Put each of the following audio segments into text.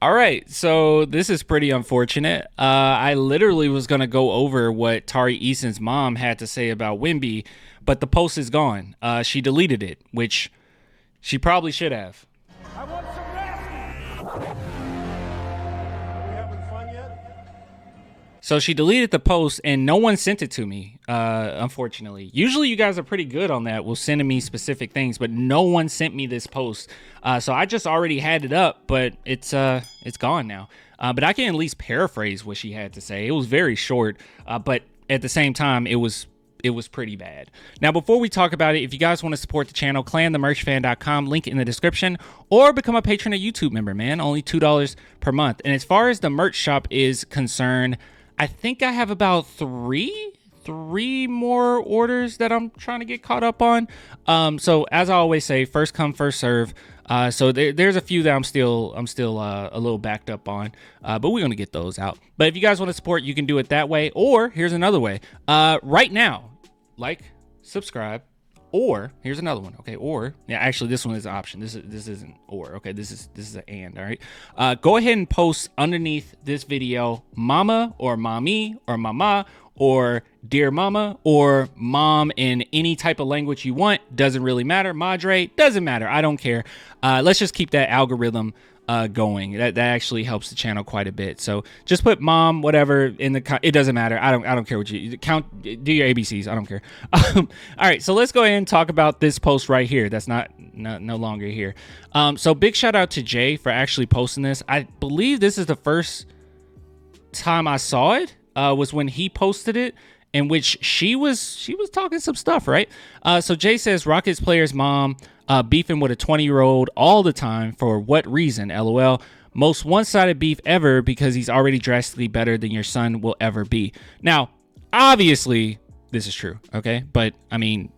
All right, so this is pretty unfortunate. I literally was going to go over what Tari Eason's mom had to say about Wemby, but the post is gone. She deleted it, which she probably should have. I want some rest. Are we having fun yet? So she deleted the post, and no one sent it to me, unfortunately. Usually you guys are pretty good on that, will sending me specific things, but no one sent me this post. So I just already had it up, but it's gone now. But I can at least paraphrase what she had to say. It was very short, but at the same time, it was pretty bad. Now, before we talk about it, if you guys want to support the channel, clanthemerchfan.com, link in the description, or become a patron or YouTube member, man. Only $2 per month. And as far as the merch shop is concerned, I think I have about three more orders that I'm trying to get caught up on. So as I always say, first come, first serve. So there's a few that I'm still a little backed up on, but we're gonna get those out. But if you guys want to support, you can do it that way, or here's another way. Right now, like, subscribe, or here's another one. Okay, or yeah, actually this one is an option. This isn't or. Okay, this is an and. All right. Go ahead and post underneath this video, mama or mommy or mama or dear mama or mom in any type of language you want. Doesn't really matter. Madre, doesn't matter. I don't care. Let's just keep that algorithm going. That actually helps the channel quite a bit. So just put mom, whatever in the, it doesn't matter. I don't care what you count, do your ABCs. I don't care. All right. So let's go ahead and talk about this post right here. That's no longer here. So big shout out to Jay for actually posting this. I believe this is the first time I saw it, was when he posted it, in which she was talking some stuff, right? So Jay says, Rockets player's mom beefing with a 20-year-old all the time. For what reason? LOL. Most one-sided beef ever, because he's already drastically better than your son will ever be. Now, obviously, this is true, okay? But, I mean,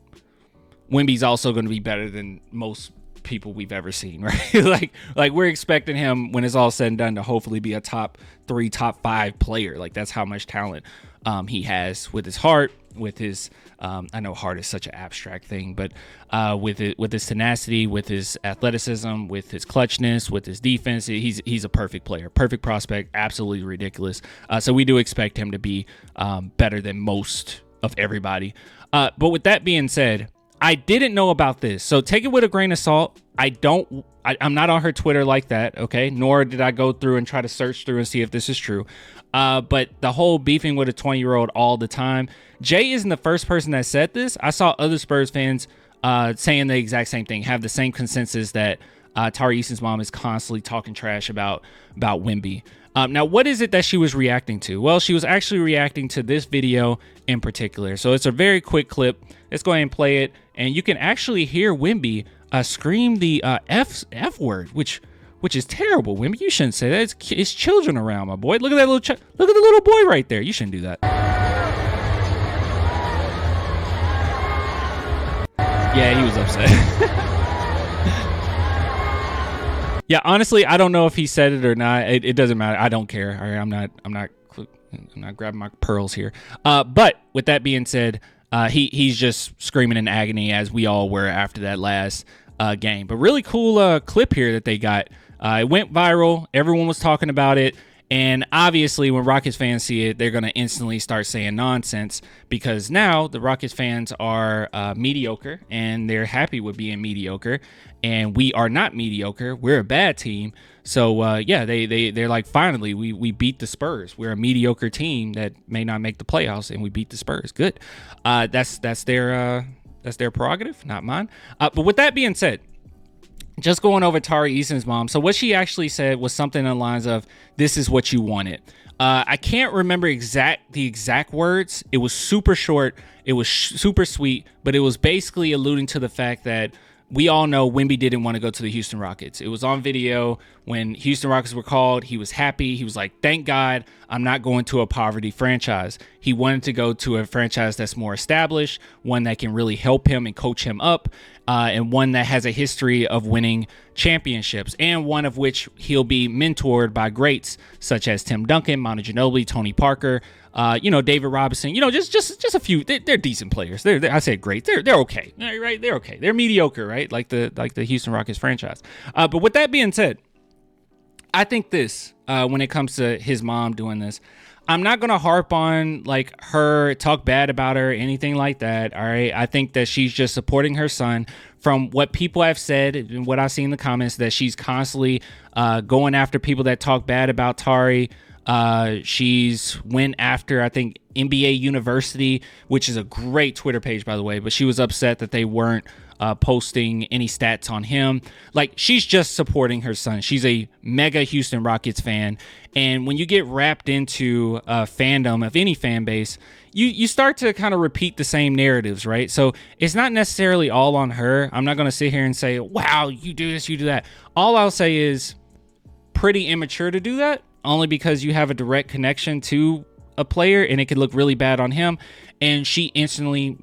Wemby's also going to be better than most people we've ever seen, right? like we're expecting him, when it's all said and done, to hopefully be a top 3, top 5 player. Like, that's how much talent he has with his heart, with his I know heart is such an abstract thing, but with his tenacity, with his athleticism, with his clutchness, with his defense, he's a perfect player, perfect prospect, absolutely ridiculous. So we do expect him to be better than most of everybody. But with that being said, I didn't know about this, so take it with a grain of salt. I'm not on her Twitter like that, okay? Nor did I go through and try to search through and see if this is true. But the whole beefing with a 20-year-old all the time, Jay isn't the first person that said this. I saw other Spurs fans saying the exact same thing, have the same consensus that Tari Eason's mom is constantly talking trash about Wemby. Now, what is it that she was reacting to? Well, she was actually reacting to this video in particular. So it's a very quick clip. Let's go ahead and play it. And you can actually hear Wemby scream the F word, which is terrible. Wemby, you shouldn't say that. It's children around, my boy. Look at that look at the little boy right there. You shouldn't do that. Yeah, he was upset. Yeah, honestly, I don't know if he said it or not. It doesn't matter. I don't care. All right, I'm not grabbing my pearls here. But with that being said, he's just screaming in agony, as we all were after that last game. But really cool clip here that they got. It went viral. Everyone was talking about it. And obviously, when Rockets fans see it, they're going to instantly start saying nonsense, because now the Rockets fans are mediocre, and they're happy with being mediocre. And we are not mediocre. We're a bad team. So, yeah, they're like, finally, we beat the Spurs. We're a mediocre team that may not make the playoffs, and we beat the Spurs. Good. That's their prerogative, not mine. But with that being said, just going over Tari Eason's mom. So what she actually said was something on the lines of, "This is what you wanted." I can't remember the exact words. It was super short. It was super sweet, but it was basically alluding to the fact that we all know Wemby didn't want to go to the Houston Rockets. It was on video when Houston Rockets were called. He was happy. He was like, thank God I'm not going to a poverty franchise. He wanted to go to a franchise that's more established, one that can really help him and coach him up, and one that has a history of winning championships, and one of which he'll be mentored by greats such as Tim Duncan, Manu Ginobili, Tony Parker, David Robinson, just a few. They're decent players. I say great. They're okay, right? They're okay. They're mediocre, right? Like the Houston Rockets franchise. But with that being said, I think this, when it comes to his mom doing this, I'm not going to harp on like her, talk bad about her, anything like that. All right. I think that she's just supporting her son. From what people have said and what I see in the comments, that she's constantly going after people that talk bad about Tari. She's went after, I think, NBA University, which is a great Twitter page, by the way, but she was upset that they weren't posting any stats on him. Like, she's just supporting her son. She's a mega Houston Rockets fan. And when you get wrapped into fandom of any fan base, you start to kind of repeat the same narratives, right? So it's not necessarily all on her. I'm not going to sit here and say, wow, you do this, you do that. All I'll say is pretty immature to do that, only because you have a direct connection to a player and it could look really bad on him. And she instantly,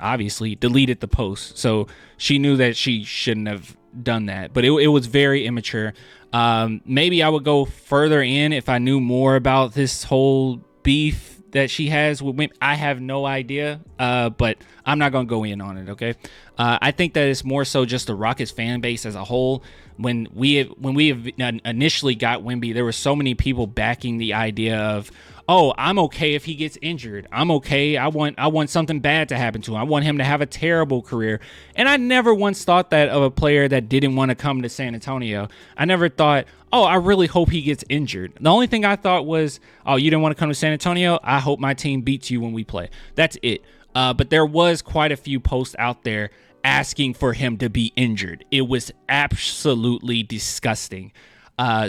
obviously, deleted the post. So she knew that she shouldn't have done that. But it was very immature. Maybe I would go further in if I knew more about this whole beef that she has with women. I have no idea, but I'm not going to go in on it, okay? I think that it's more so just the Rockets fan base as a whole. When we initially got Wemby, there were so many people backing the idea of, oh, I'm okay if he gets injured. I'm okay. I want something bad to happen to him. I want him to have a terrible career. And I never once thought that of a player that didn't want to come to San Antonio. I never thought, oh, I really hope he gets injured. The only thing I thought was, oh, you didn't want to come to San Antonio? I hope my team beats you when we play. That's it. But there was quite a few posts out there asking for him to be injured. It was absolutely disgusting.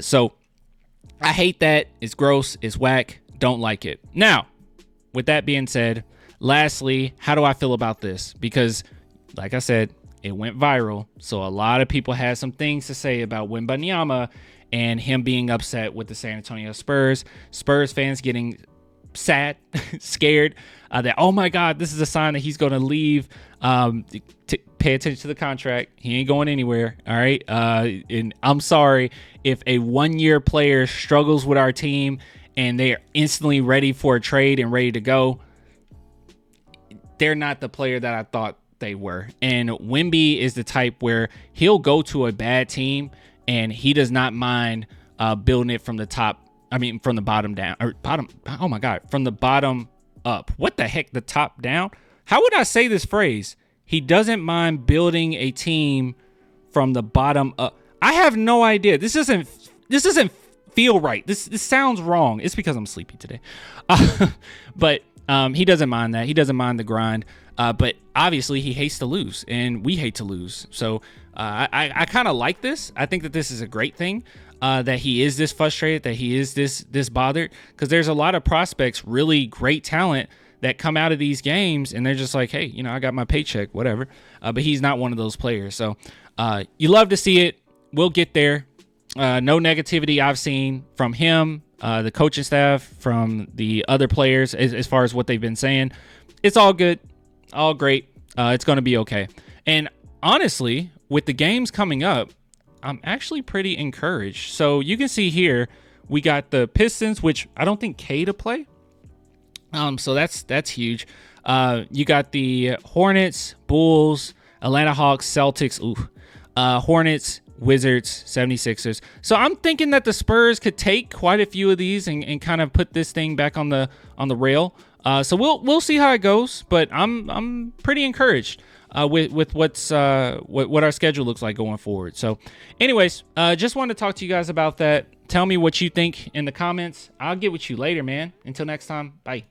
So I hate that. It's gross. It's whack. Don't like it. Now, with that being said, lastly, how do I feel about this? Because, like I said, it went viral. So a lot of people had some things to say about Wembanyama and him being upset with the San Antonio Spurs. Spurs fans getting sad, scared that, oh my God, this is a sign that he's going to leave. Pay attention to the contract. He ain't going anywhere. All right. And I'm sorry if a 1-year player struggles with our team and they are instantly ready for a trade and ready to go. They're not the player that I thought they were. And Wemby is the type where he'll go to a bad team and he does not mind building it from the top. I mean, from the bottom down, or bottom. Oh my God, from the bottom up. What the heck? The top down? How would I say this phrase? He doesn't mind building a team from the bottom up. I have no idea. This doesn't feel right. This sounds wrong. It's because I'm sleepy today. But he doesn't mind that. He doesn't mind the grind. But obviously he hates to lose, and we hate to lose. So I kind of like this. I think that this is a great thing. That he is this frustrated, that he is this bothered, because there's a lot of prospects, really great talent, that come out of these games and they're just like, hey, I got my paycheck, whatever. But he's not one of those players. So you love to see it. We'll get there. No negativity I've seen from him, the coaching staff, from the other players as far as what they've been saying. It's all good, all great. It's going to be okay. And honestly, with the games coming up, I'm actually pretty encouraged. So you can see here, we got the Pistons, which I don't think K to play. So that's huge. You got the Hornets, Bulls, Atlanta Hawks, Celtics, Hornets, Wizards, 76ers. So I'm thinking that the Spurs could take quite a few of these and kind of put this thing back on the rail. So we'll see how it goes, but I'm pretty encouraged with what our schedule looks like going forward. So anyways, just wanted to talk to you guys about that. Tell me what you think in the comments. I'll get with you later, man. Until next time, bye.